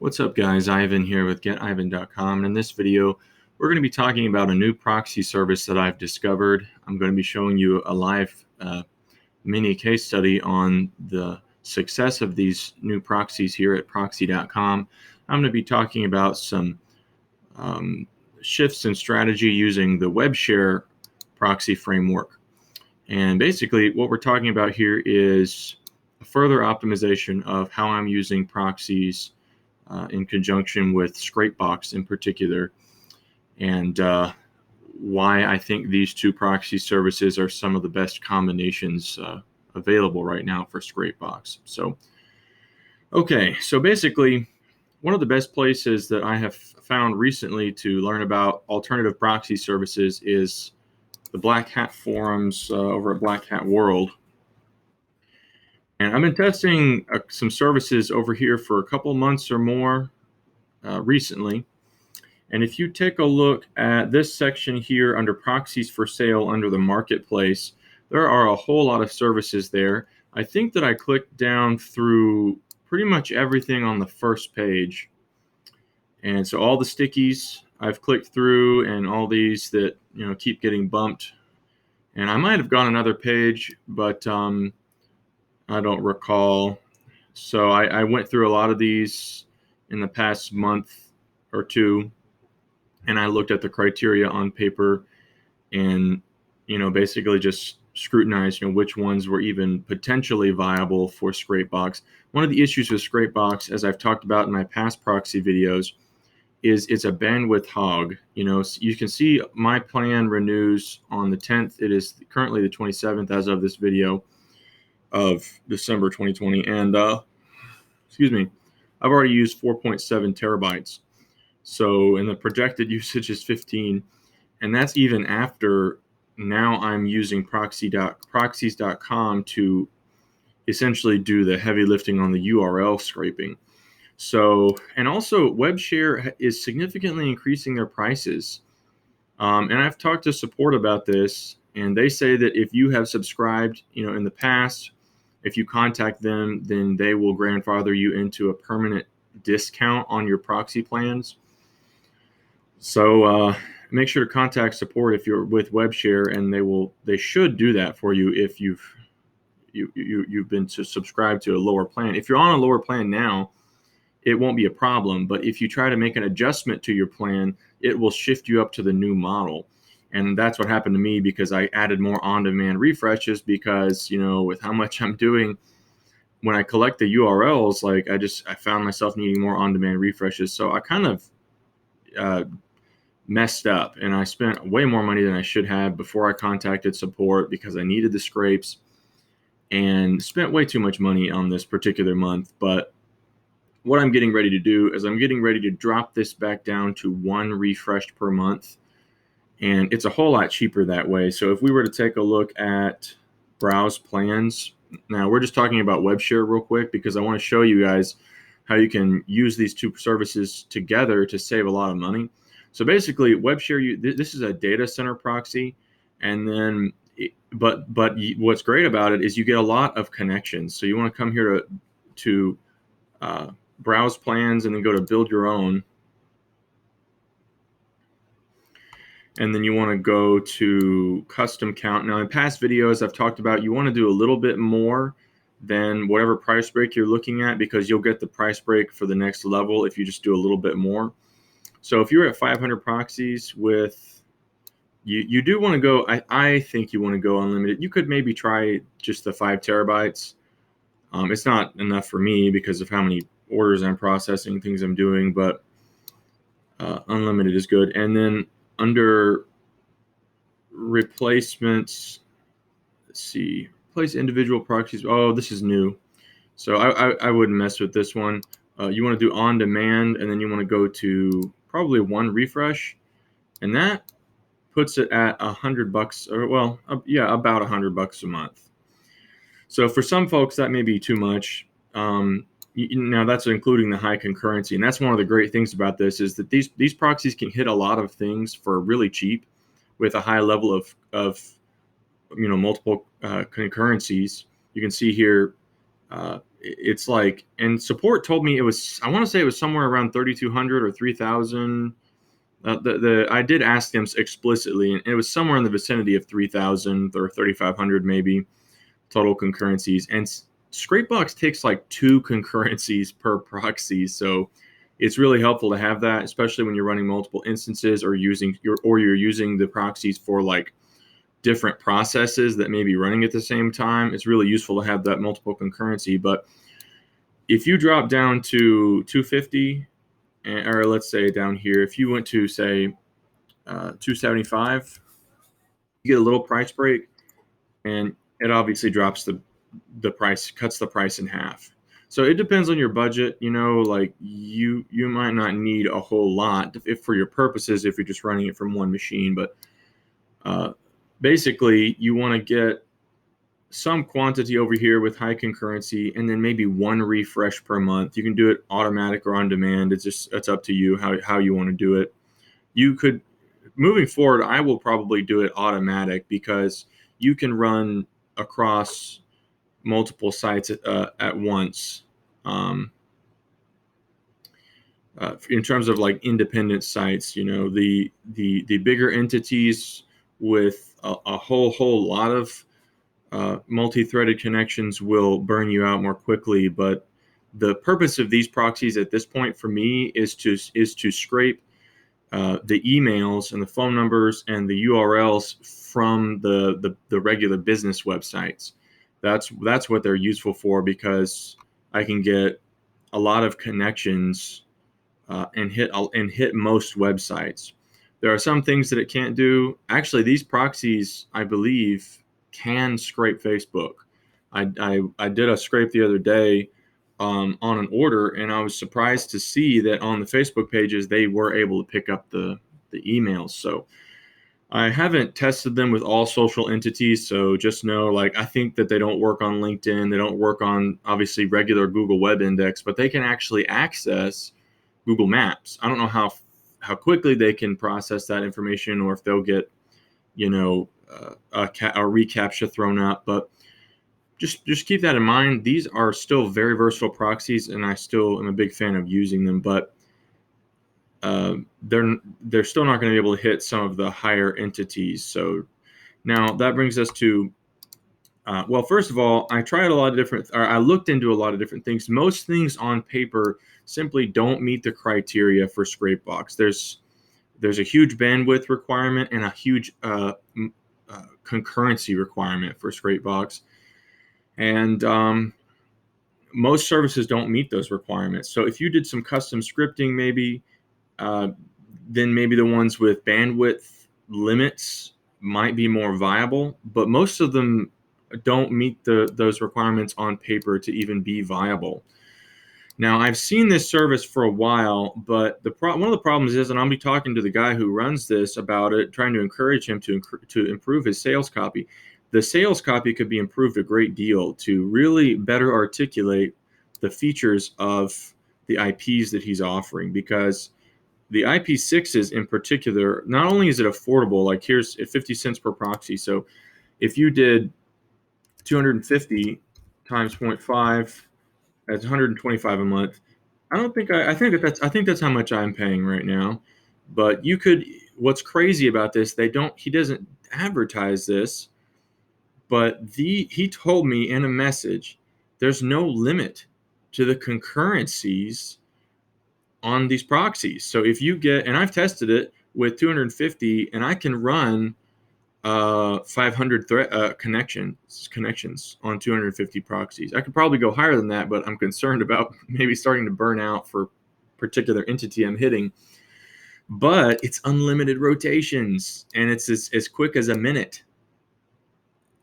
What's up, guys? Ivan here with getivan.com, and in this video we're going to be talking about a new proxy service that I've discovered. I'm going to be showing you a live mini case study on the success of these new proxies here at proxy.com. I'm going to be talking about some shifts in strategy using the Webshare proxy framework. And basically what we're talking about here is a further optimization of how I'm using proxies in conjunction with Scrapebox in particular, and why I think these two proxy services are some of the best combinations available right now for Scrapebox. So basically, one of the best places that I have found recently to learn about alternative proxy services is the Black Hat forums over at Black Hat World. And I've been testing some services over here for a couple months or more recently. And if you take a look at this section here under proxies for sale under the marketplace, there are a whole lot of services there. I think that I clicked down through pretty much everything on the first page. And so all the stickies I've clicked through, and all these that keep getting bumped. And I might have gone another page, but I don't recall. So I went through a lot of these in the past month or two, and I looked at the criteria on paper and basically just scrutinized which ones were even potentially viable for Scrapebox. One of the issues with Scrapebox, as I've talked about in my past proxy videos, is it's a bandwidth hog. You can see my plan renews on the 10th. It is currently the 27th as of this video of December 2020, and I've already used 4.7 terabytes. So, and the projected usage is 15, and that's even after now I'm using proxies.com to essentially do the heavy lifting on the URL scraping. So, and also Webshare is significantly increasing their prices. And I've talked to support about this, and they say that if you have subscribed, in the past, if you contact them, then they will grandfather you into a permanent discount on your proxy plans. So make sure to contact support if you're with Webshare, and they should do that for you if you've been subscribed to a lower plan. If you're on a lower plan now, it won't be a problem. But if you try to make an adjustment to your plan, it will shift you up to the new model. And that's what happened to me, because I added more on-demand refreshes, because, with how much I'm doing, when I collect the URLs, I found myself needing more on-demand refreshes. So I kind of messed up, and I spent way more money than I should have before I contacted support, because I needed the scrapes, and spent way too much money on this particular month. But what I'm getting ready to do is I'm getting ready to drop this back down to 1 refreshed per month. And it's a whole lot cheaper that way. So if we were to take a look at browse plans, now we're just talking about Webshare real quick, because I want to show you guys how you can use these two services together to save a lot of money. So basically, Webshare, this is a Datacenter proxy, and then, but what's great about it is you get a lot of connections. So you want to come here to browse plans, and then go to build your own. And then you want to go to custom count. Now, in past videos, I've talked about you want to do a little bit more than whatever price break you're looking at, because you'll get the price break for the next level if you just do a little bit more. So if you're at 500 proxies with, you do want to go, I think you want to go unlimited. You could maybe try just the 5 terabytes. It's not enough for me because of how many orders I'm processing, things I'm doing, but unlimited is good. And then under replacements, let's see, replace individual proxies. Oh, this is new. So I wouldn't mess with this one. You want to do on demand, and then you want to go to probably 1 refresh, and that puts it at $100, or about $100 a month. So for some folks that may be too much. Now that's including the high concurrency, and that's one of the great things about this, is that these proxies can hit a lot of things for really cheap with a high level of multiple concurrencies. You can see here It's like, and support told me it was, I want to say it was somewhere around 3,200 or 3,000. I did ask them explicitly, and it was somewhere in the vicinity of 3,000 or 3,500 maybe total concurrencies. And Scrapebox takes like 2 concurrencies per proxy, so it's really helpful to have that, especially when you're running multiple instances or you're using the proxies for like different processes that may be running at the same time. It's really useful to have that multiple concurrency. But if you drop down to 250, or let's say down here, if you went to say 275, you get a little price break, and it obviously drops the price, cuts the price in half. So it depends on your budget. Like you might not need a whole lot if for your purposes, if you're just running it from one machine. But basically, you want to get some quantity over here with high concurrency, and then maybe 1 refresh per month. You can do it automatic or on demand. It's up to you how you want to do it. You could, moving forward, I will probably do it automatic because you can run across multiple sites at once. In terms of like independent sites, the bigger entities with a whole lot of multi-threaded connections will burn you out more quickly. But the purpose of these proxies at this point for me is to scrape the emails and the phone numbers and the URLs from the regular business websites. That's what they're useful for, because I can get a lot of connections and hit most websites. There are some things that it can't do. Actually, these proxies, I believe, can scrape Facebook. I did a scrape the other day on an order, and I was surprised to see that on the Facebook pages they were able to pick up the emails. So I haven't tested them with all social entities, so just know, like, I think that they don't work on LinkedIn. They don't work on, obviously, regular Google Web Index, but they can actually access Google Maps. I don't know how quickly they can process that information, or if they'll get, a reCAPTCHA thrown up. But just keep that in mind. These are still very versatile proxies, and I still am a big fan of using them. But they're still not going to be able to hit some of the higher entities. So now that brings us to, well, first of all, I looked into a lot of different things. Most things on paper simply don't meet the criteria for Scrapebox. There's a huge bandwidth requirement and a huge concurrency requirement for Scrapebox, and most services don't meet those requirements. So if you did some custom scripting, maybe then maybe the ones with bandwidth limits might be more viable, but most of them don't meet those requirements on paper to even be viable. Now, I've seen this service for a while, but one of the problems is, and I'll be talking to the guy who runs this about it, trying to encourage him to improve his sales copy. The sales copy could be improved a great deal to really better articulate the features of the IPs that he's offering, because the IP6s in particular, not only is it affordable, like here's 50 cents per proxy. So if you did 250 times 0.5, that's 125 a month. I think that's how much I'm paying right now. But what's crazy about this, he doesn't advertise this, but he told me in a message, there's no limit to the concurrencies on these proxies. So if you get, and I've tested it with 250, and I can run 500 connections on 250 proxies. I could probably go higher than that, but I'm concerned about maybe starting to burn out for particular entity I'm hitting. But it's unlimited rotations, and it's as quick as a minute.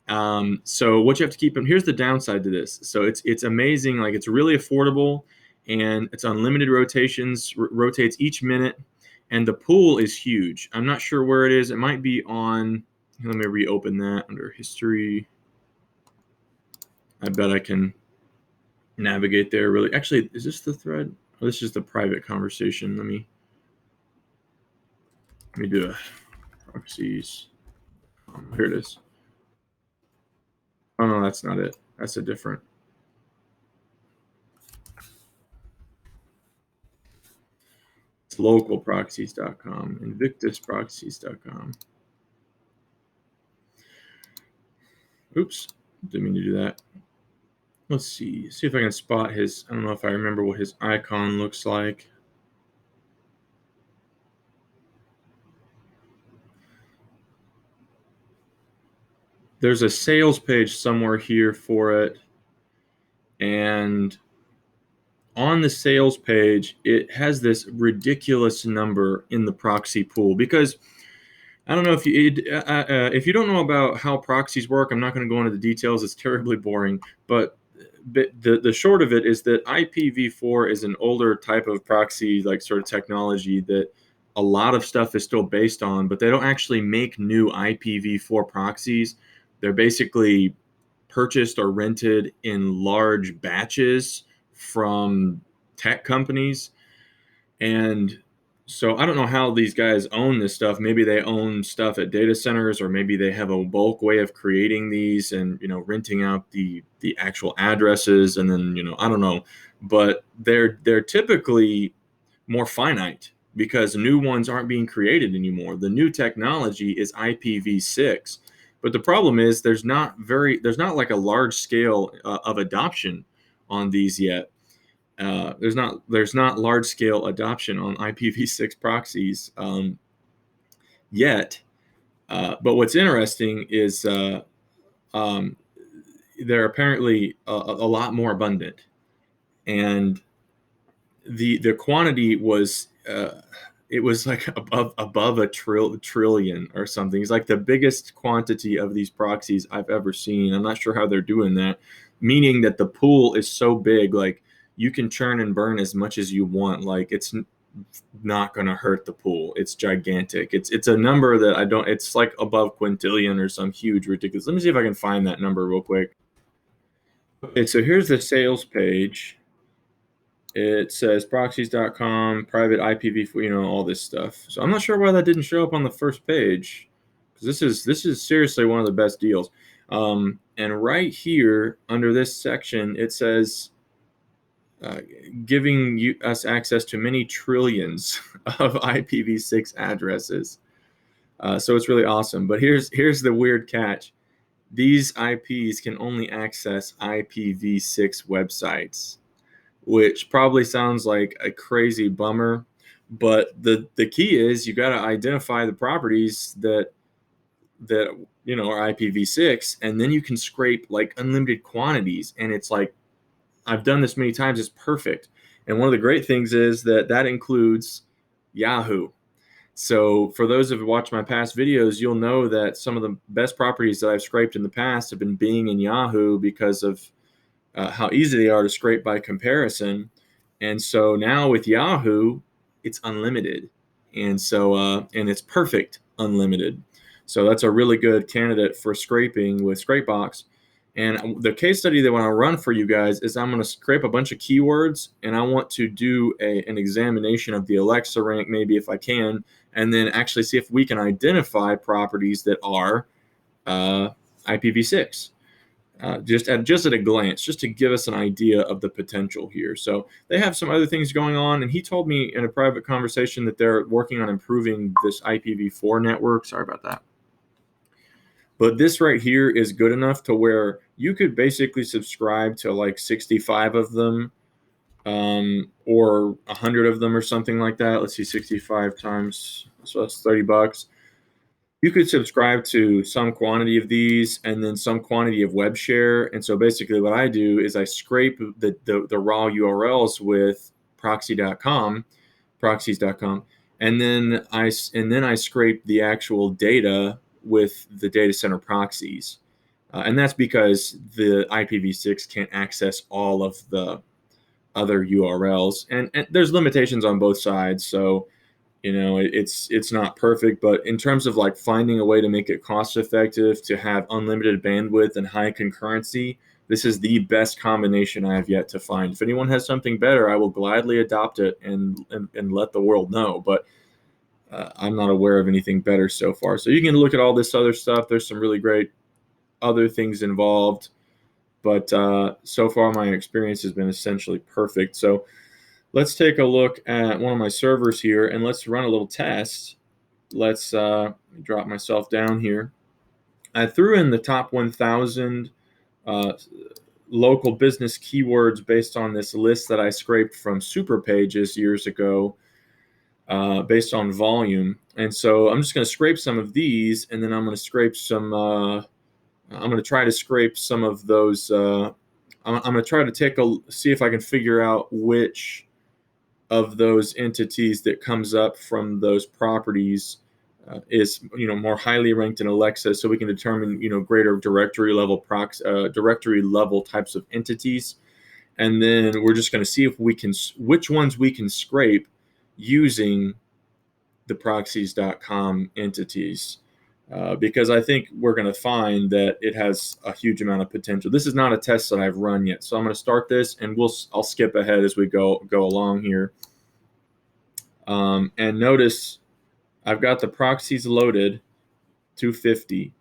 So what you have to keep in, here's the downside to this. So it's amazing, like it's really affordable, and it's unlimited rotations, rotates each minute, and the pool is huge. I'm not sure where it is. It might be on, let me reopen that under history. I bet I can navigate there really. Actually, is this the thread? Oh, this is the private conversation. Let me do a proxies. Here it is. Oh no, that's not it. That's a different. localproxies.com, invictusproxies.com. Oops, didn't mean to do that. Let's see if I can spot his, I don't know if I remember what his icon looks like. There's a sales page somewhere here for it. And on the sales page, it has this ridiculous number in the proxy pool, because I don't know if you don't know about how proxies work. I'm not going to go into the details. It's terribly boring. But the short of it is that IPv4 is an older type of proxy, like sort of technology that a lot of stuff is still based on, but they don't actually make new IPv4 proxies. They're basically purchased or rented in large batches from tech companies. And so I don't know how these guys own this stuff. Maybe they own stuff at data centers, or maybe they have a bulk way of creating these and, renting out the actual addresses. And then, I don't know, but they're typically more finite because new ones aren't being created anymore. The new technology is IPv6. But the problem is there's not like a large scale of adoption on these yet. There's not large scale adoption on IPv6 proxies yet. But what's interesting is they're apparently a lot more abundant, and the quantity was it was like above a trillion or something. It's like the biggest quantity of these proxies I've ever seen. I'm not sure how they're doing that, meaning that the pool is so big, like you can churn and burn as much as you want. Like it's not going to hurt the pool. It's gigantic. It's a number that it's like above quintillion or some huge ridiculous. Let me see if I can find that number real quick. Okay, so here's the sales page. It says proxies.com, private IPv4, all this stuff. So I'm not sure why that didn't show up on the first page, because this is seriously one of the best deals. And right here under this section, it says giving us access to many trillions of IPv6 addresses. So it's really awesome. But here's the weird catch. These IPs can only access IPv6 websites, which probably sounds like a crazy bummer. But the key is you got to identify the properties that are IPv6, and then you can scrape like unlimited quantities. And it's like, I've done this many times. It's perfect. And one of the great things is that includes Yahoo. So for those who have watched my past videos, you'll know that some of the best properties that I've scraped in the past have been Bing and Yahoo because of how easy they are to scrape by comparison. And so now with Yahoo, it's unlimited. And so, and it's perfect unlimited. So that's a really good candidate for scraping with Scrapebox. And the case study that I want to run for you guys is I'm going to scrape a bunch of keywords, and I want to do an examination of the Alexa rank, maybe if I can, and then actually see if we can identify properties that are IPv6. Just at a glance, just to give us an idea of the potential here. So they have some other things going on, and he told me in a private conversation that they're working on improving this IPv4 network. Sorry about that. But this right here is good enough to where you could basically subscribe to like 65 of them, or 100 of them or something like that. Let's see, 65 times, so that's $30. You could subscribe to some quantity of these and then some quantity of Webshare. And so basically what I do is I scrape the raw URLs with proxies.com, and then I scrape the actual data with the data center proxies. And that's because the IPv6 can't access all of the other URLs. And there's limitations on both sides. So it's not perfect, but in terms of like finding a way to make it cost effective, to have unlimited bandwidth and high concurrency, this is the best combination I have yet to find. If anyone has something better, I will gladly adopt it and let the world know. But I'm not aware of anything better so far. So you can look at all this other stuff. There's some really great other things involved, but so far my experience has been essentially perfect. So Let's take a look at one of my servers here, and let's run a little test. Let's drop myself down here. I threw in the top 1,000 local business keywords based on this list that I scraped from Super Pages years ago, based on volume. And so I'm just going to scrape some of these, and then I'm going to scrape some. I'm going to try to scrape some of those. I'm going to try to see if I can figure out which of those entities that comes up from those properties is more highly ranked in Alexa, so we can determine greater directory level types of entities, and then we're just going to see if we can which ones we can scrape using the proxies.com entities. Because I think we're going to find that it has a huge amount of potential. This is not a test that I've run yet, so I'm going to start this, and I'll skip ahead as we go along here. And notice I've got the proxies loaded, 250,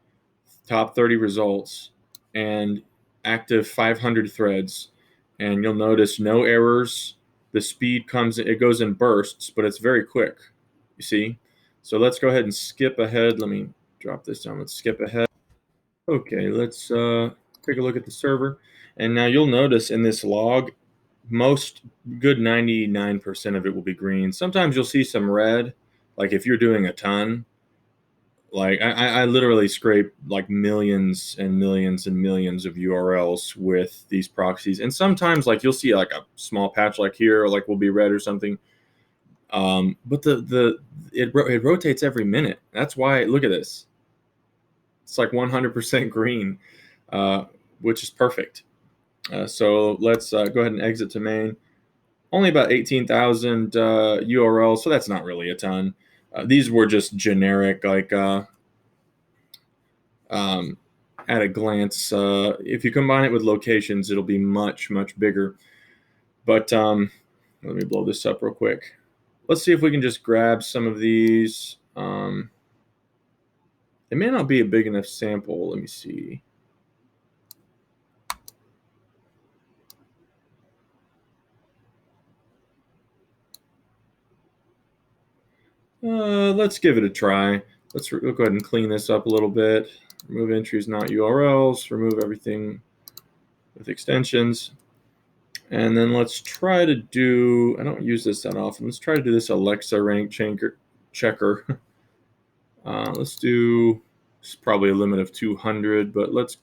top 30 results, and active 500 threads. And you'll notice no errors. The speed it goes in bursts, but it's very quick, you see? So let's go ahead and skip ahead. Let me drop this down. Let's skip ahead. Okay, let's take a look at the server. And now you'll notice in this log, most good 99% of it will be green. Sometimes you'll see some red, like if you're doing a ton. Like I literally scrape like millions and millions and millions of URLs with these proxies, and sometimes like you'll see like a small patch like here, or like will be red or something. But it rotates every minute. That's why, look at this. It's like 100% green, which is perfect. So let's go ahead and exit to main. Only about 18,000 URLs, so that's not really a ton. These were just generic, like at a glance. If you combine it with locations, it'll be much, much bigger. But let me blow this up real quick. Let's see if we can just grab some of these. It may not be a big enough sample. Let me see. Let's give it a try. We'll go ahead and clean this up a little bit. Remove entries, not URLs. Remove everything with extensions. And then let's try to do, I don't use this that often. Let's try to do this Alexa rank checker. Let's do, it's probably a limit of 200, but let's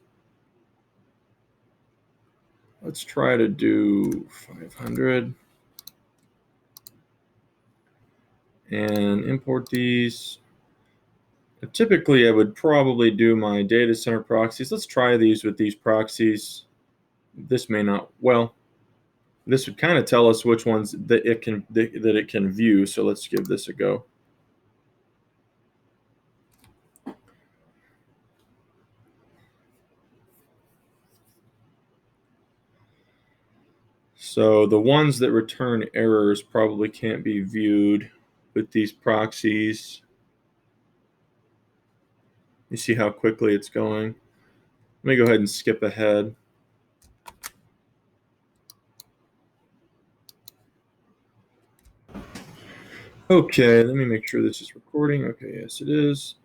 try to do 500. And import these. Typically, I would probably do my data center proxies. Let's try these with these proxies. This may not, well, this would kind of tell us which ones that it can view. So let's give this a go. So the ones that return errors probably can't be viewed with these proxies. You see how quickly it's going. Let me go ahead and skip ahead. Okay, let me make sure this is recording. Okay, yes, it is.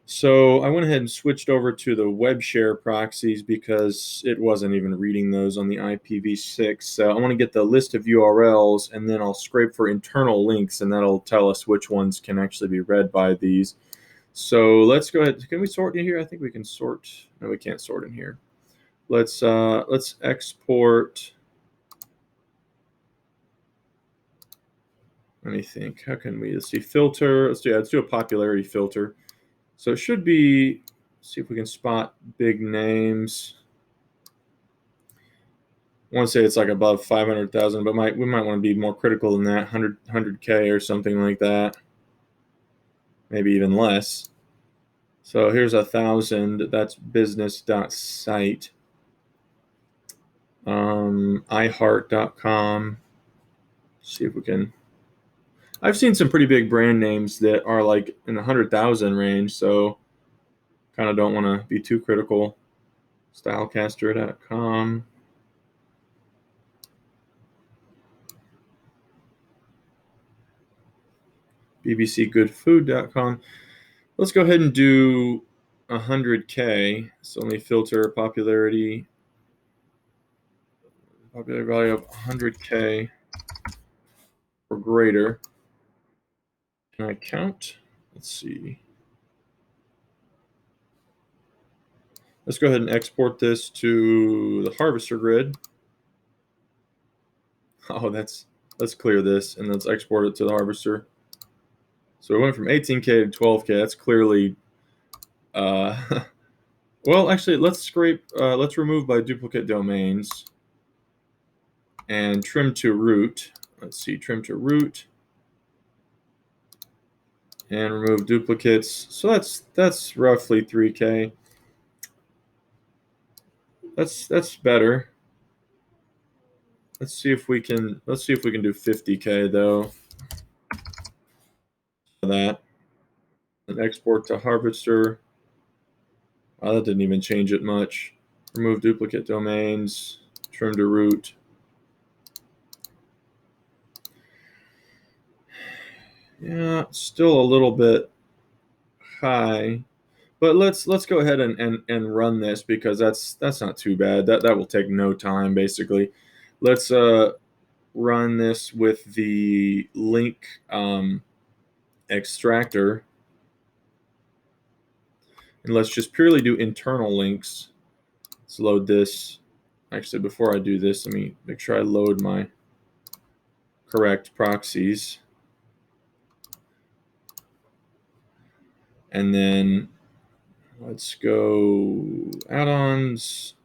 So I went ahead and switched over to the Webshare proxies because it wasn't even reading those on the IPv6. So I want to get the list of URLs, and then I'll scrape for internal links, and that'll tell us which ones can actually be read by these. So let's go ahead. Can we sort in here? I think we can sort. No, we can't sort in here. Let's export. Let me think. How can we? Let's see. Filter. Let's do a popularity filter. So it should be. See if we can spot big names. I want to say it's like above 500,000, but we might want to be more critical than that. 100K or something like that. Maybe even less. So here's 1,000. That's business.site. iHeart.com. See if we can. I've seen some pretty big brand names that are like in the 100,000 range, so kind of don't want to be too critical. Stylecaster.com. bbcgoodfood.com. Let's go ahead and do 100K. So let me filter popularity value of 100K or greater. Can I count? Let's see. Let's go ahead and export this to the harvester grid. Oh, let's clear this and let's export it to the harvester. So it went from 18K to 12K. That's clearly, well, actually, let's remove by duplicate domains and trim to root. Let's see, trim to root and remove duplicates. So that's roughly 3K. That's better. Let's see if we can do 50K though. That and export to harvester. Oh, that didn't even change it much. Remove duplicate domains, trim to root. Yeah, still a little bit high, but let's go ahead and run this because that's not too bad. That will take no time basically. Let's run this with the link extractor, and let's just purely do internal links. Let's load this. Actually, before I do this, let me make sure I load my correct proxies. And then let's go add-ons,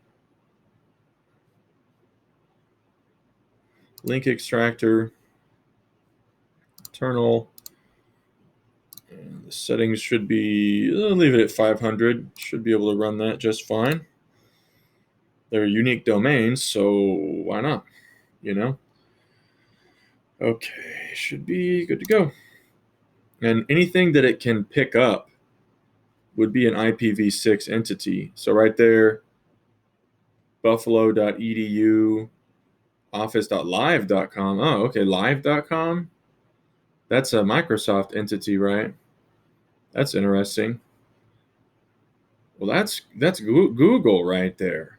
link extractor, internal. And the settings should be, I'll leave it at 500. Should be able to run that just fine. They're unique domains, so why not? You know? Okay, should be good to go. And anything that it can pick up would be an IPv6 entity. So right there, buffalo.edu, office.live.com. Oh, okay, live.com. That's a Microsoft entity, right? That's interesting. Well, that's Google right there.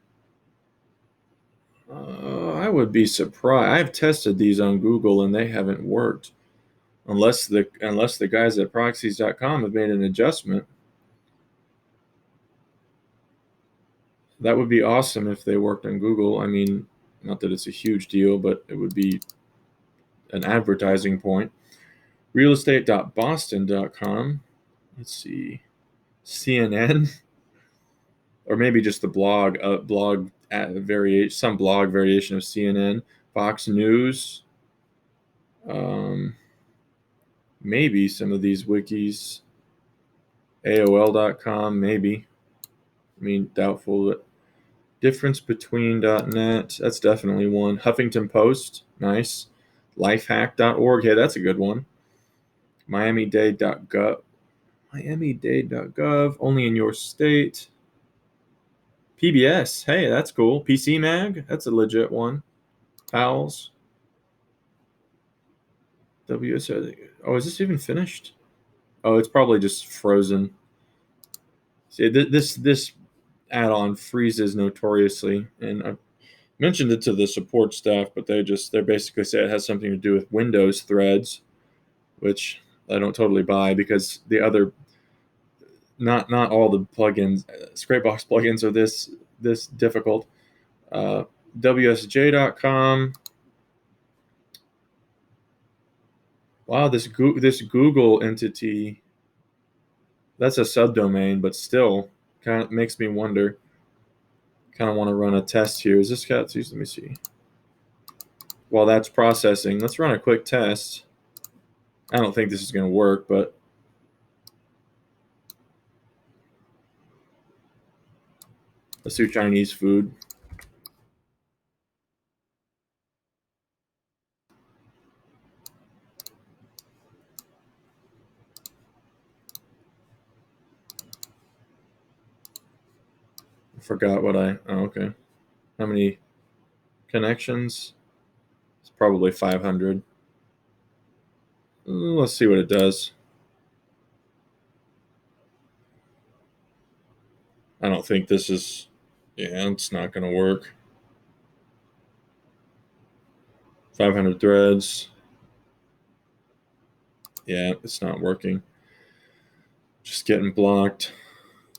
I would be surprised. I've tested these on Google and they haven't worked, unless the guys at proxies.com have made an adjustment. That would be awesome if they worked on Google. I mean, not that it's a huge deal, but it would be an advertising point. Realestate.boston.com. Let's see, CNN, or maybe just the blog, some blog variation of CNN. Fox News. Maybe some of these wikis. AOL.com, maybe. I mean, doubtful. But difference between .net, that's definitely one. Huffington Post, nice. Lifehack.org, hey, that's a good one. Miami-Dade.gov, only in your state. PBS, hey, that's cool. PC Mag, that's a legit one. Pals. WS, oh, is this even finished? Oh, it's probably just frozen. See, this add-on freezes notoriously, and I mentioned it to the support staff, but they basically say it has something to do with Windows threads, which I don't totally buy because the other, not all the plugins, Scrapebox plugins are this difficult. WSJ.com. Wow, this Google entity, that's a subdomain, but still kind of makes me wonder. Kind of want to run a test here. Is this got? Let me see. While that's processing, let's run a quick test. I don't think this is going to work, but let's do Chinese food. I forgot what oh, okay. How many connections? It's probably 500. Let's see what it does. I don't think this is, yeah, it's not going to work. 500 threads. Yeah, it's not working. Just getting blocked.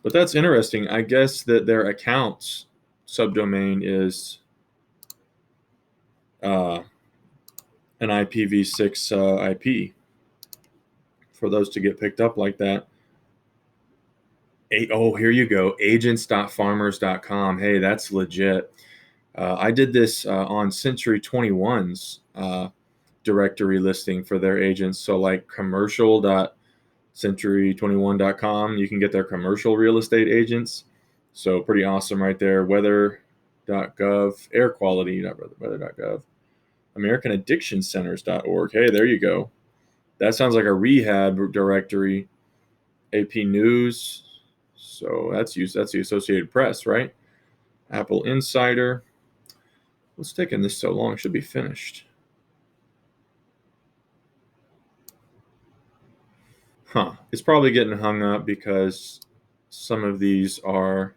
But that's interesting. I guess that their accounts subdomain is an IPv6 IP. For those to get picked up like that. Oh, here you go. Agents.farmers.com. Hey, that's legit. I did this on Century 21's directory listing for their agents. So like commercial.century21.com, you can get their commercial real estate agents. So pretty awesome right there. Weather.gov, air quality, not weather.gov, AmericanAddictionCenters.org. Hey, there you go. That sounds like a rehab directory. AP News. So that's the Associated Press, right? Apple Insider. What's taking this so long? It should be finished. It's probably getting hung up because some of these are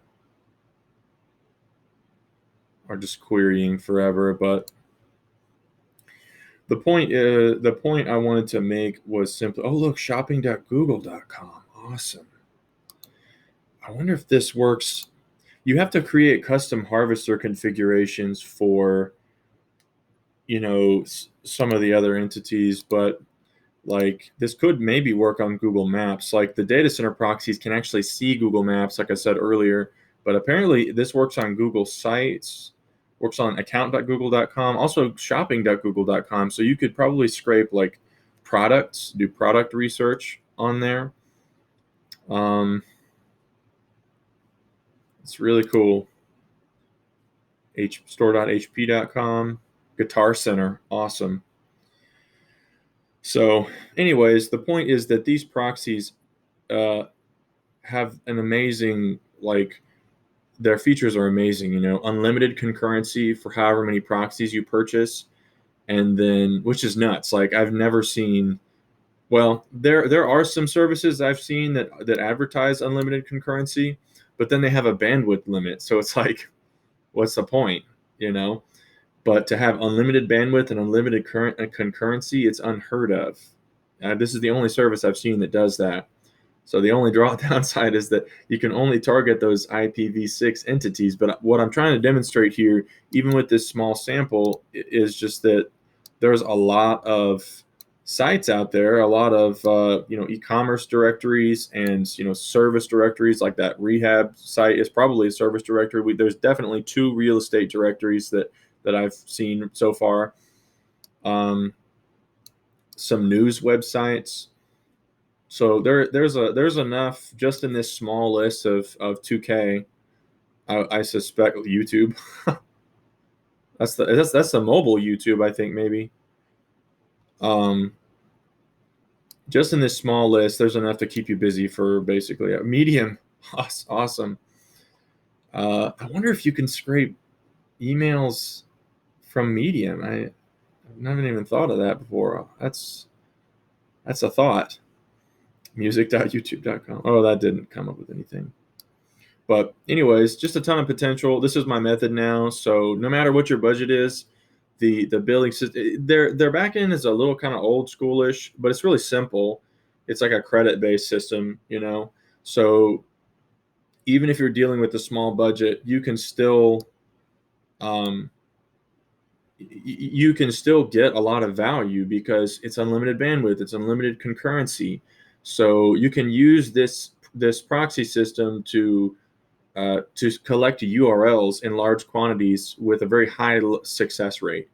just querying forever. But the point I wanted to make was simply, oh look, shopping.google.com. Awesome. I wonder if this works. You have to create custom harvester configurations for, some of the other entities, but like this could maybe work on Google Maps. Like the data center proxies can actually see Google Maps, like I said earlier, but apparently this works on Google Sites, works on account.google.com, also shopping.google.com. So you could probably scrape like products, do product research on there. It's really cool. Store.hp.com, Guitar Center, awesome. So, anyways, the point is that these proxies have an amazing, like, their features are amazing. Unlimited concurrency for however many proxies you purchase, and then which is nuts. Like I've never seen. Well, there are some services I've seen that advertise unlimited concurrency, but then they have a bandwidth limit. So it's like, what's the point? But to have unlimited bandwidth and unlimited concurrency, it's unheard of. This is the only service I've seen that does that. So the only downside is that you can only target those IPv6 entities. But what I'm trying to demonstrate here, even with this small sample, is just that there's a lot of sites out there, a lot of e-commerce directories and service directories. Like that rehab site is probably a service directory. There's definitely 2 real estate directories that I've seen so far. Some news websites. So there's enough just in this small list of 2K. I suspect YouTube. that's the mobile YouTube, I think, maybe. Just in this small list, there's enough to keep you busy for basically a Medium. Awesome. I wonder if you can scrape emails from Medium. I haven't even thought of that before. That's a thought. Music.youtube.com. Oh, that didn't come up with anything. But anyways, just a ton of potential. This is my method now. So no matter what your budget is, the billing system, their back end is a little kind of old schoolish, but it's really simple. It's like a credit based system, So even if you're dealing with a small budget, you can still get a lot of value because it's unlimited bandwidth, it's unlimited concurrency. So you can use this proxy system to collect URLs in large quantities with a very high success rate.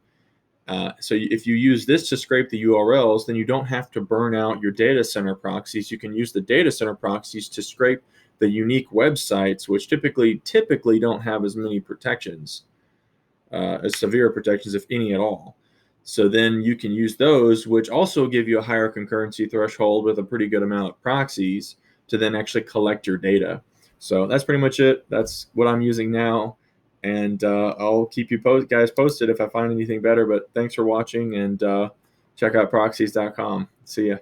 So if you use this to scrape the URLs, then you don't have to burn out your data center proxies. You can use the data center proxies to scrape the unique websites, which typically don't have as many protections, as severe protections, if any at all. So then you can use those, which also give you a higher concurrency threshold with a pretty good amount of proxies to then actually collect your data. So that's pretty much it. That's what I'm using now. And I'll keep you guys posted if I find anything better. But thanks for watching, and check out proxies.com. See ya.